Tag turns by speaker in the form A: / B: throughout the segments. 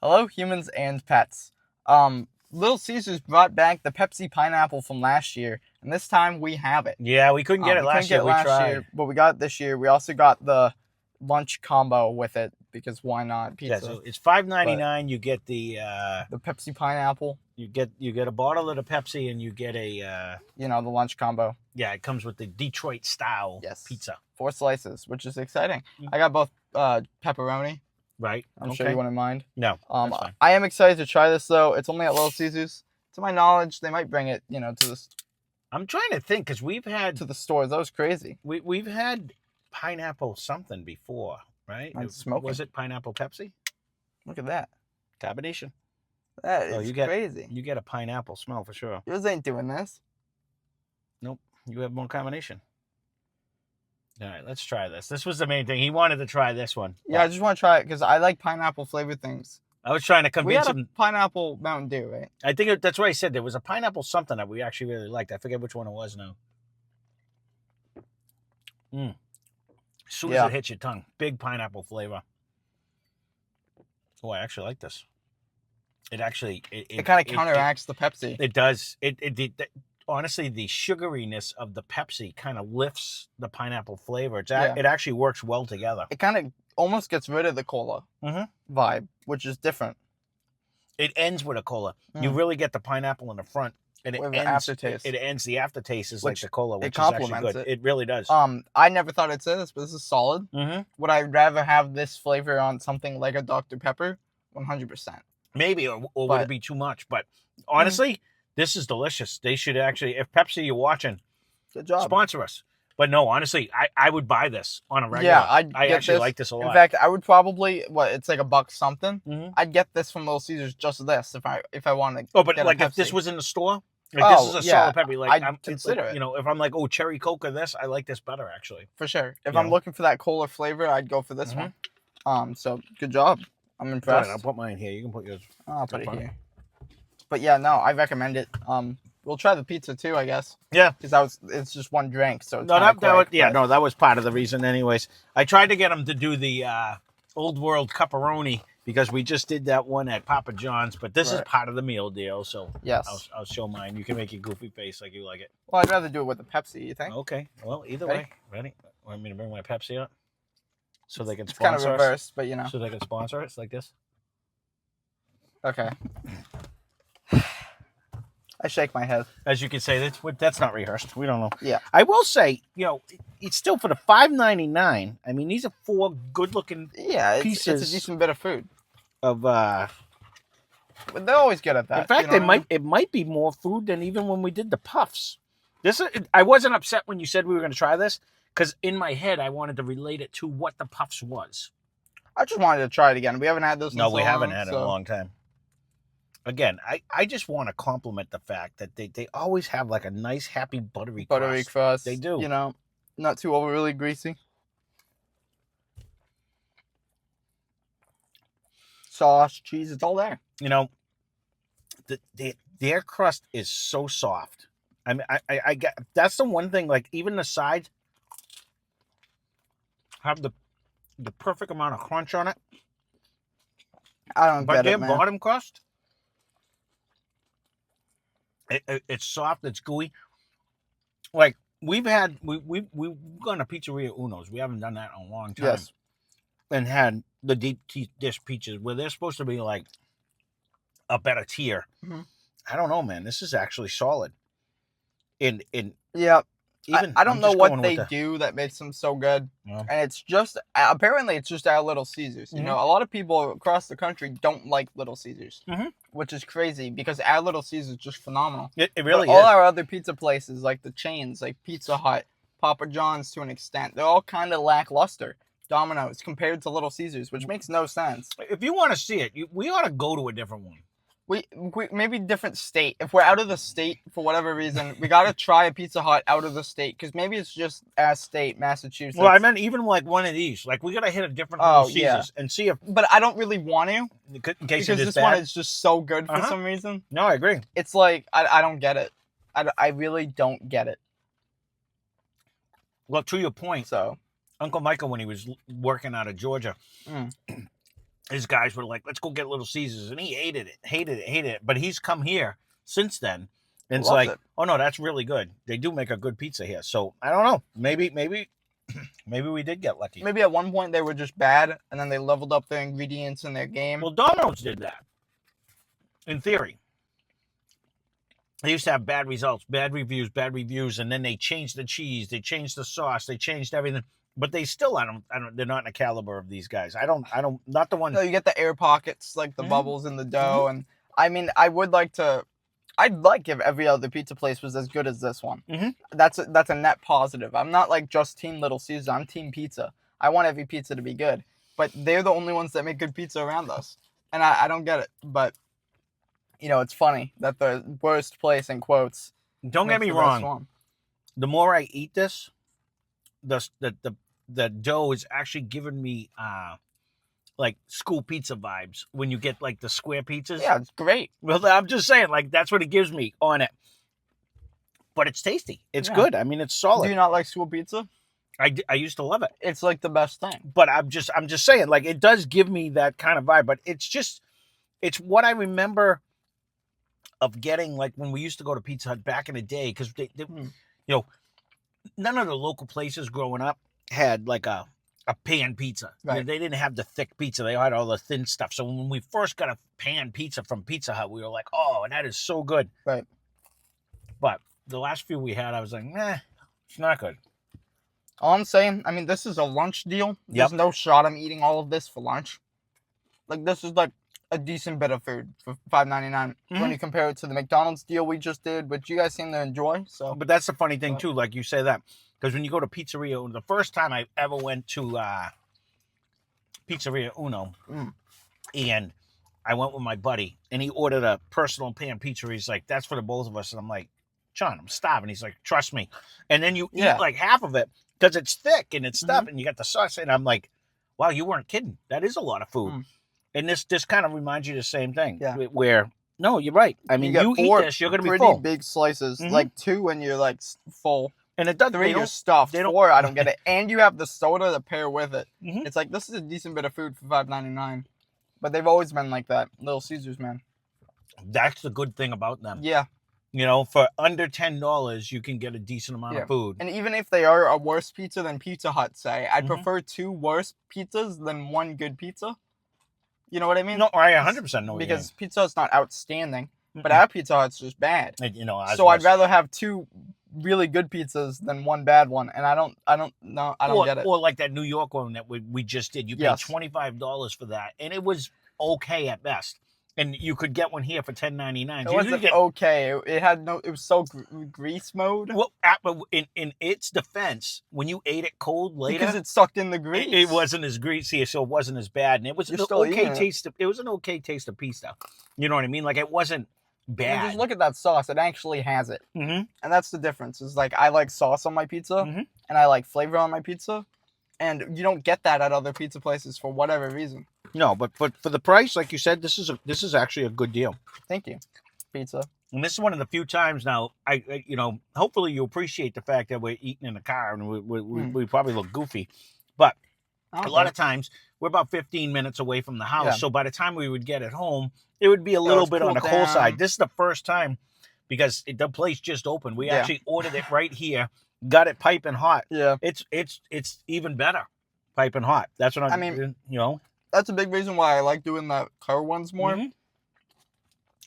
A: Hello, humans and pets. Little Caesars brought back the Pepsi pineapple from last year, and this time we have it.
B: Yeah, we couldn't get it last year. We tried.
A: but we got it this year. We also got the lunch combo with it because why not? Pizza.
B: Yeah, so it's $5.99. You get the
A: Pepsi pineapple.
B: You get a bottle of the Pepsi, and you get a
A: the lunch combo.
B: Yeah, it comes with the Detroit style pizza.
A: 4 slices, which is exciting. I got both pepperoni.
B: Right.
A: I'm sure you wouldn't mind.
B: No.
A: I am excited to try this though. It's only at Little Caesars. To my knowledge, they might bring it, to this.
B: I'm trying to think because we've had
A: to the stores. That was crazy.
B: We've had pineapple something before, right? Was it pineapple Pepsi?
A: Look at that
B: combination.
A: That is crazy.
B: You get a pineapple smell for sure.
A: Yours ain't doing this.
B: Nope. You have more combination. All right, let's try this. This was the main thing. He wanted to try this one.
A: Yeah, I just want to try it because I like pineapple flavored things.
B: I was trying to convince him.
A: We had a pineapple Mountain Dew, right?
B: I think that's what I said. There was a pineapple something that we actually really liked. I forget which one it was now. As soon as it hits your tongue, big pineapple flavor. Oh, I actually like this. It actually...
A: It kind of counteracts the Pepsi.
B: It does. Honestly, the sugariness of the Pepsi kind of lifts the pineapple flavor. It actually works well together. It
A: kind of almost gets rid of the cola vibe, which is different.
B: It ends with a cola. You really get the pineapple in the front, and
A: the aftertaste.
B: It ends. The aftertaste is like the cola, which
A: it complements
B: is actually good. It really does.
A: I never thought I'd say this, but this is solid. Would I rather have this flavor on something like a Dr. Pepper? 100%.
B: Maybe, or would it be too much? But honestly. This is delicious. They should actually, if Pepsi you're watching,
A: good job,
B: sponsor us. But no, honestly, I would buy this on a regular.
A: Yeah,
B: I actually like this a lot.
A: In fact, I would probably it's like $1 something. I'd get this from Little Caesars, just this if I wanted.
B: Oh, but like if this was in the store, this is a solid Pepsi. Like
A: I'd consider it.
B: If I'm like, cherry Coke or this, I like this better actually.
A: For sure. If I'm looking for that cola flavor, I'd go for this one. So good job. I'm impressed.
B: I'll put mine here. You can put yours.
A: I'll put it here. But yeah, no, I recommend it. We'll try the pizza too, I guess.
B: Yeah,
A: because it's just one drink, so it's
B: that was part of the reason. Anyways, I tried to get him to do the Old World Pepperoni because we just did that one at Papa John's, but this is part of the meal deal. So
A: yes,
B: I'll show mine. You can make your goofy face like you like it.
A: Well, I'd rather do it with the Pepsi. You think?
B: Okay. Well, either way. Ready? Want me to bring my Pepsi up so they can
A: sponsor us? It's kind of reversed, but
B: so they can sponsor us like this.
A: Okay. I shake my head.
B: As you can say, that's not rehearsed. We don't know.
A: Yeah.
B: I will say, it's still for the $5.99. I mean, these are 4 good-looking pieces.
A: It's a decent bit of food.
B: But
A: they're always good at that.
B: In fact, it might be more food than even when we did the puffs. I wasn't upset when you said we were going to try this because in my head I wanted to relate it to what the puffs was.
A: I just wanted to try it again. We haven't had this.
B: No, we haven't had it in a long time. Again, I just want to compliment the fact that they always have like a nice, happy, buttery
A: crust.
B: They do.
A: Not too overly greasy. Sauce, cheese, it's all there.
B: Their crust is so soft. I mean, I get that's the one thing. Like even the sides have the perfect amount of crunch on it.
A: I don't get it, man.
B: But their bottom crust. It's soft. It's gooey. Like we've gone to Pizzeria Uno's. We haven't done that in a long time.
A: Yes.
B: And had the deep dish pizzas where they're supposed to be like a better tier. I don't know, man. This is actually solid.
A: I don't know what they do that makes them so good. And it's just, apparently it's just at Little Caesars. A lot of people across the country don't like Little Caesars, which is crazy because at Little Caesars is just phenomenal.
B: It really
A: is. All our other pizza places, like the chains, like Pizza Hut, Papa John's to an extent, they're all kind of lackluster. Domino's compared to Little Caesars, which makes no sense.
B: If you want to see it, we ought to go to a different one.
A: We maybe different state. If we're out of the state for whatever reason, we gotta try a Pizza Hut out of the state because maybe it's just our state, Massachusetts.
B: Well, I meant even like one of these. Like we gotta hit a different Little Caesars and see if.
A: But I don't really want to
B: because
A: this one is just so good for some reason.
B: No, I agree.
A: It's like I don't get it. I really don't get it.
B: Well, to your point, Uncle Michael, when he was working out of Georgia, his guys were like, let's go get Little Caesars. And he hated it. But he's come here since then. And it's like, oh, no, that's really good. They do make a good pizza here. So, I don't know. Maybe we did get lucky.
A: Maybe at one point they were just bad, and then they leveled up their ingredients in their game.
B: Well, Domino's did that. In theory. They used to have bad results, bad reviews, and then they changed the cheese, they changed the sauce, they changed everything. But they still, they're not in the caliber of these guys. Not the one.
A: No, you get the air pockets, like the bubbles in the dough. And I mean, I'd like if every other pizza place was as good as this one. That's a net positive. I'm not like just team Little Caesars. I'm team pizza. I want every pizza to be good. But they're the only ones that make good pizza around us. And I don't get it. But, you know, it's funny that the worst place, in quotes.
B: Don't get me wrong. The more I eat this, the dough is actually giving me like school pizza vibes when you get like the square pizzas.
A: Yeah, it's great.
B: Well, I'm just saying, like, that's what it gives me on it. But it's tasty. It's good. I mean, it's solid.
A: Do you not like school pizza?
B: I used to love it.
A: It's like the best thing.
B: But I'm just saying, like, it does give me that kind of vibe. But it's what I remember of getting, like, when we used to go to Pizza Hut back in the day, because they you know, none of the local places growing up had like a pan pizza.
A: Right.
B: They didn't have the thick pizza. They had all the thin stuff. So when we first got a pan pizza from Pizza Hut, we were like, oh, that is so good.
A: Right.
B: But the last few we had, I was like, nah, it's not good.
A: All I'm saying, I mean, this is a lunch deal. There's no shot I'm eating all of this for lunch. Like, this is like a decent bit of food for $5.99 when you compare it to the McDonald's deal we just did, which you guys seem to enjoy. So,
B: but that's the funny thing too, like you say that, because when you go to Pizzeria, the first time I ever went to Pizzeria Uno, and I went with my buddy, and he ordered a personal pan pizza. He's like, "That's for the both of us," and I'm like, "John, I'm starving." He's like, "Trust me," and then you eat like half of it because it's thick and it's stuff, and you got the sauce, and I'm like, "Wow, you weren't kidding. That is a lot of food." And this kind of reminds you the same thing. Yeah. Where, no, you're right. I mean, you eat this, you're going to be full.
A: Pretty big slices, like 2 and you're like full.
B: And it does
A: 3 you're stuffed. 4, I don't get it. And you have the soda to pair with it. It's like, this is a decent bit of food for $5.99. But they've always been like that. Little Caesars, man.
B: That's the good thing about them.
A: Yeah.
B: You know, for under $10, you can get a decent amount of food.
A: And even if they are a worse pizza than Pizza Hut, say, I'd prefer 2 worse pizzas than 1 good pizza. You know what I mean?
B: No, I 100% know what
A: because Pizza Hut's not outstanding, but our Pizza Hut's just bad.
B: And, you know,
A: so I'd rather have 2 really good pizzas than 1 bad one, and I don't get it.
B: Or like that New York one that we just did. You paid $25 for that, and it was okay at best. And you could get one here for $10.99.
A: It wasn't okay. It had no. It was so grease mode.
B: Well, in its defense, when you ate it cold later,
A: because it sucked in the grease,
B: it wasn't as greasy, so it wasn't as bad, and it was an okay taste. It was an okay taste of pizza. You know what I mean? Like, it wasn't bad.
A: Just look at that sauce; it actually has it, and that's the difference. Is like, I like sauce on my pizza, and I like flavor on my pizza, and you don't get that at other pizza places for whatever reason.
B: No, but for the price, like you said, this is actually a good deal.
A: Thank you, pizza.
B: And this is one of the few times now, I you know, hopefully you appreciate the fact that we're eating in the car and we probably look goofy, but a lot of times we're about 15 minutes away from the house. Yeah. So by the time we would get it home, it would be a little bit on the cold side. This is the first time because the place just opened. We actually ordered it right here, got it piping hot.
A: Yeah,
B: it's even better, piping hot. That's what I mean. You know.
A: That's a big reason why I like doing the car ones more.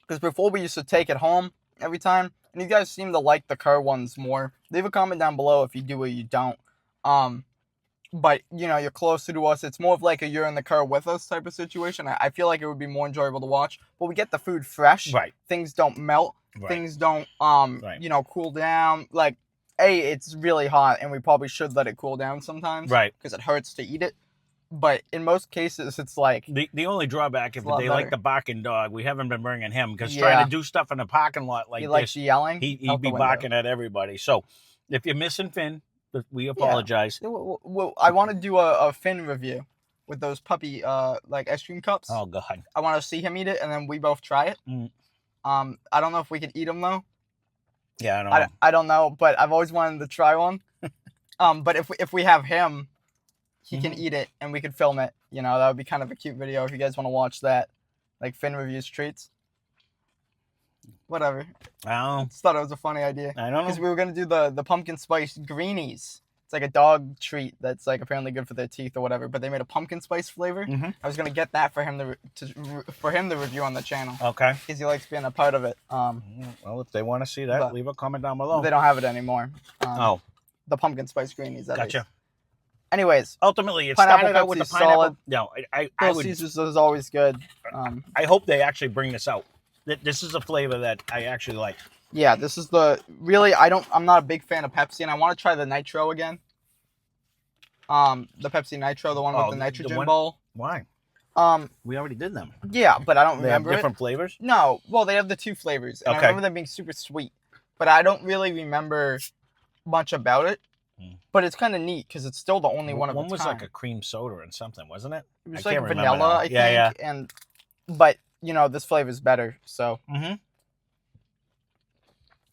A: Because before we used to take it home every time, and you guys seem to like the car ones more. Leave a comment down below if you do or you don't. But, you know, you're closer to us. It's more of like a you're in the car with us type of situation. I feel like it would be more enjoyable to watch. But we get the food fresh.
B: Right.
A: Things don't melt. Right. Things don't, you know, cool down. Like, it's really hot, and we probably should let it cool down sometimes.
B: Right.
A: Because it hurts to eat it. But in most cases, it's like...
B: The only drawback, if they like the barking dog, we haven't been bringing him, because trying to do stuff in the parking lot like
A: he likes yelling.
B: He'd be barking at everybody. So, if you're missing Finn, we apologize.
A: Well, I want to do a Finn review with those puppy like ice cream cups.
B: Oh, God.
A: I want to see him eat it, and then we both try it. I don't know if we could eat them, though.
B: Yeah, I don't know.
A: I don't know, but I've always wanted to try one. But if we have him... he can eat it and we could film it. You know, that would be kind of a cute video if you guys want to watch that. Like Finn reviews treats. Whatever.
B: I
A: just thought it was a funny idea.
B: I don't know.
A: Because we were going to do the pumpkin spice greenies. It's like a dog treat that's like apparently good for their teeth or whatever. But they made a pumpkin spice flavor. I was going to get that for him to review on the channel.
B: Okay.
A: Because he likes being a part of it.
B: Well, if they want to see that, leave a comment down below.
A: They don't have it anymore. The pumpkin spice greenies.
B: Gotcha.
A: Anyways,
B: ultimately, it started out with the pineapple.
A: Solid.
B: No, I
A: Little Caesars is always good.
B: I hope they actually bring this out. This is a flavor that I actually like.
A: Yeah, this is really, I'm not a big fan of Pepsi, and I want to try the Nitro again. The Pepsi Nitro, the one with the nitrogen bowl.
B: Why? We already did them.
A: Yeah, but I don't remember
B: They have different flavors?
A: No, well, they have the 2 flavors, and I remember them being super sweet, but I don't really remember much about it. But it's kind of neat because it's still the only one of its kind.
B: One was like a cream soda and something, wasn't it?
A: It was like vanilla, I think. Yeah. But you know, this flavor is better, so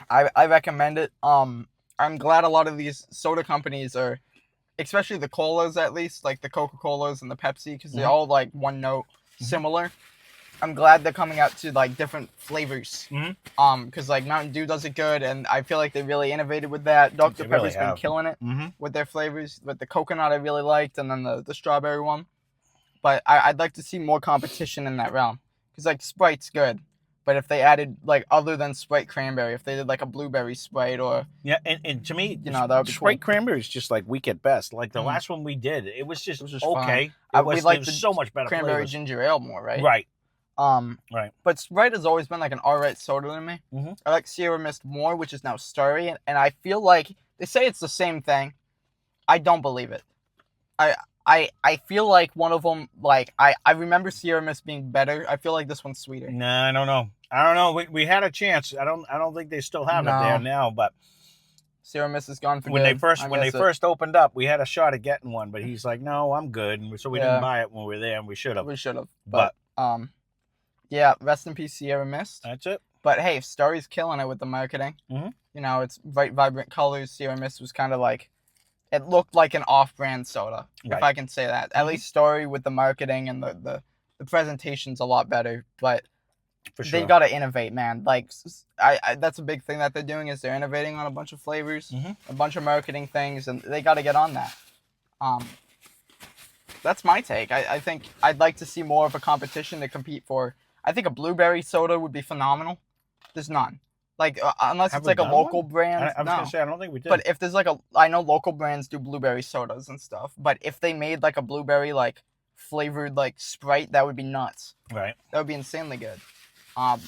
A: I recommend it. I'm glad a lot of these soda companies are, especially the colas at least, like the Coca-Colas and the Pepsi, because they're all like one note similar. I'm glad they're coming out to like different flavors. Because like Mountain Dew does it good, and I feel like they really innovated with that. Dr. Pepper's been killing it with their flavors. With the coconut I really liked, and then the strawberry one. But I'd like to see more competition in that realm. Because like Sprite's good, but if they added like other than Sprite cranberry, if they did like a blueberry Sprite or
B: and to me,
A: you know, that would be
B: Sprite
A: cool.
B: Cranberry is just like weak at best. Like the last one we did, it was just okay.
A: Fun. We liked
B: the so much better
A: cranberry
B: flavors.
A: ginger ale more, right?
B: Right.
A: Right. But Sprite has always been like an alright soda to me. I like Sierra Mist more, which is now Starry, and I feel like they say it's the same thing. I don't believe it. I feel like one of them, like I remember Sierra Mist being better. I feel like this one's sweeter.
B: Nah, I don't know. We had a chance. I don't think they still have it there now, but
A: Sierra Mist is gone for
B: when
A: good.
B: they first opened up, we had a shot at getting one, but he's like, no, I'm good, and so we didn't buy it when we were there, and we should have. But yeah, rest in peace, Sierra Mist. That's it.
A: But hey, Starry's killing it with the marketing. You know, it's bright, vibrant colors. Sierra Mist was kind of like, it looked like an off-brand soda, if I can say that. At least Starry with the marketing and the presentation's a lot better. But
B: for sure,
A: they got to innovate, man. Like, that's a big thing that they're doing is they're innovating on a bunch of flavors, a bunch of marketing things, and they got to get on that. That's my take. I think I'd like to see more of a competition to compete for. I think a blueberry soda would be phenomenal. There's none. Like, unless it's like a local brand.
B: I was going to say, I don't think we did.
A: But if there's like I know local brands do blueberry sodas and stuff. But if they made like a blueberry, like, flavored, like, Sprite, that would be nuts.
B: Right.
A: That would be insanely good. Like,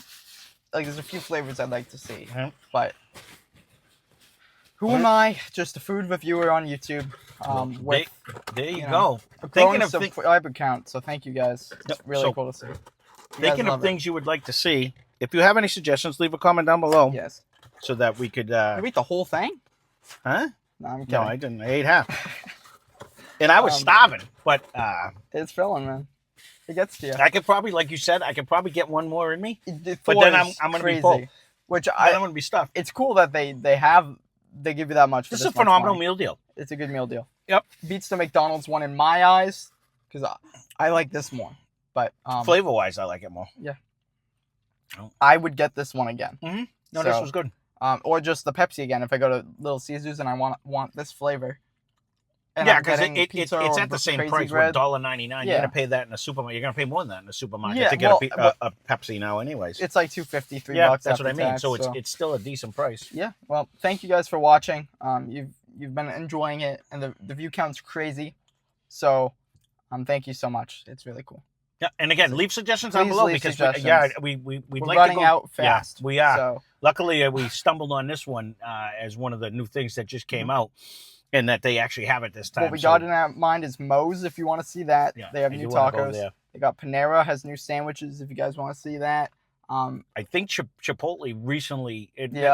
A: there's a few flavors I'd like to see. But who am I? Just a food reviewer on YouTube.
B: There you go.
A: Thinking of subscriber count, so thank you guys. It's really cool to see.
B: Thinking of things you would like to see. If you have any suggestions, leave a comment down below.
A: Yes.
B: So that we could...
A: you eat the whole thing?
B: Huh?
A: No, I'm kidding.
B: No, I didn't. I ate half. And I was starving, but...
A: it's filling, man. It gets to you.
B: I could probably, like you said, I could probably get one more in me.
A: But
B: then I'm going to be full. I'm going to be stuffed.
A: It's cool that they give you that much.
B: This is a phenomenal meal deal.
A: It's a good meal deal.
B: Yep.
A: Beats the McDonald's one in my eyes, because I like this more. But
B: flavor-wise, I like it more.
A: Yeah. I would get this one again.
B: No, this was good.
A: Or just the Pepsi again if I go to Little Caesars and I want this flavor. And
B: yeah, because it's at the same price. $1.99.
A: Yeah.
B: You're gonna pay that in a supermarket. You're gonna pay more than that in a supermarket to get a Pepsi now, anyways.
A: It's like $2.50, $3.
B: That's what I mean. So it's still a decent price.
A: Yeah. Well, thank you guys for watching. You've been enjoying it, and the view count's crazy. So, thank you so much. It's really cool.
B: Yeah, and again, leave suggestions down below because we'd like
A: running
B: to go
A: out fast.
B: Yeah, we are.
A: So.
B: Luckily, we stumbled on this one as one of the new things that just came out, and that they actually have it this time.
A: What we got in our mind is Moe's. If you want to see that, they have new tacos. They got Panera has new sandwiches. If you guys want to see that.
B: I think Chipotle recently,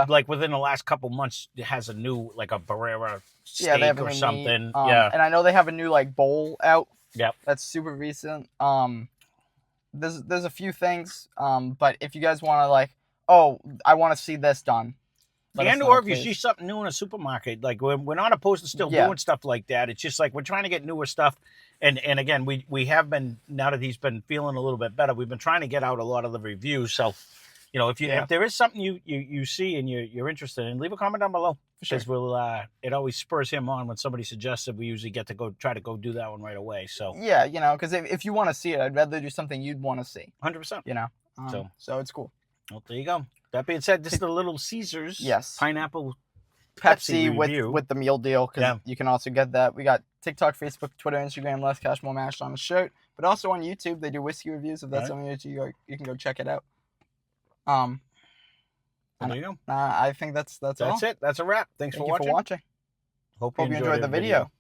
B: like within the last couple months, it has a new like a Barrera steak or something.
A: And I know they have a new like bowl out.
B: Yep,
A: that's super recent. There's a few things. But if you guys want to like, oh, I want to see this done,
B: And or if you see something new in a supermarket, like we're not opposed to still doing stuff like that. It's just like we're trying to get newer stuff. And again, we have been, now that he's been feeling a little bit better, we've been trying to get out a lot of the reviews. So, you know, if there is something you see and you're interested in, leave a comment down below. Because it always spurs him on when somebody suggests it. We usually get to try to go do that one right away. So
A: yeah, you know, because if you want to see it, I'd rather do something you'd want to see.
B: 100%.
A: You know, so it's cool.
B: Well, there you go. That being said, this is the Little Caesars pineapple
A: Pepsi with the meal deal, because you can also get that. We got TikTok, Facebook, Twitter, Instagram, Less Cash More Mashed on the shirt, but also on YouTube they do whiskey reviews. If that's something that you can go check it out.
B: Well, there you go.
A: I think that's all.
B: That's it. That's a wrap. Thank you for watching.
A: Hope you enjoyed the video.